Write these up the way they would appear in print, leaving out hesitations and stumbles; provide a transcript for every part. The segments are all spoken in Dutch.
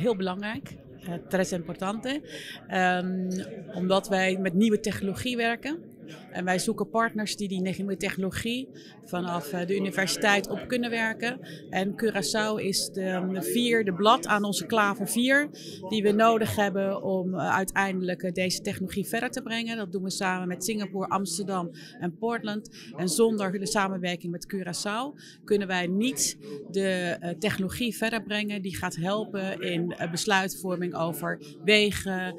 heel belangrijk. Tres importante. Omdat wij met nieuwe technologie werken. En wij zoeken partners die nieuwe technologie vanaf de universiteit op kunnen werken. En Curaçao is de vierde blad aan onze klaver 4 die we nodig hebben om uiteindelijk deze technologie verder te brengen. Dat doen we samen met Singapore, Amsterdam en Portland. En zonder de samenwerking met Curaçao kunnen wij niet de technologie verder brengen die gaat helpen in besluitvorming over wegen,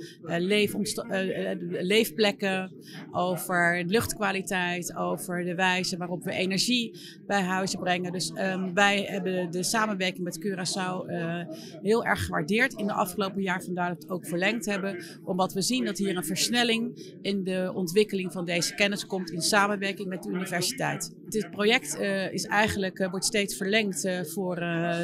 leefplekken, over luchtkwaliteit, over de wijze waarop we energie bij huizen brengen. Dus wij hebben de samenwerking met Curaçao heel erg gewaardeerd in de afgelopen jaar. Vandaar dat we het ook verlengd hebben. Omdat we zien dat hier een versnelling in de ontwikkeling van deze kennis komt in samenwerking met de universiteit. Dit project wordt steeds verlengd voor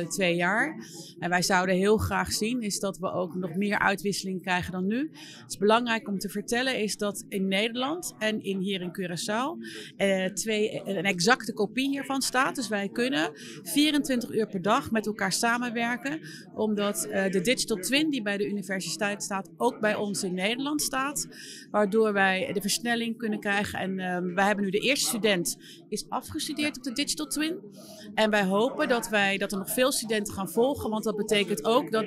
2 jaar. En wij zouden heel graag zien is dat we ook nog meer uitwisseling krijgen dan nu. Het is belangrijk om te vertellen is dat in Nederland en hier in Curaçao een exacte kopie hiervan staat. Dus wij kunnen 24 uur per dag met elkaar samenwerken. Omdat de Digital Twin die bij de universiteit staat ook bij ons in Nederland staat. Waardoor wij de versnelling kunnen krijgen. En wij hebben nu de eerste student is afgestudeerd op de Digital Twin. En wij hopen dat er nog veel studenten gaan volgen. Want dat betekent ook dat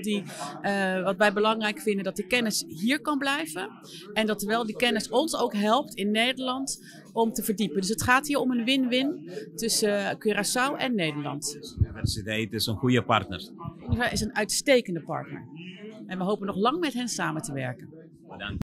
wat wij belangrijk vinden, dat die kennis hier kan blijven. En dat wel die kennis ons ook helpt in Nederland om te verdiepen. Dus het gaat hier om een win-win tussen Curaçao en Nederland. De universiteit is een goede partner. De universiteit is een uitstekende partner. En we hopen nog lang met hen samen te werken. Bedankt.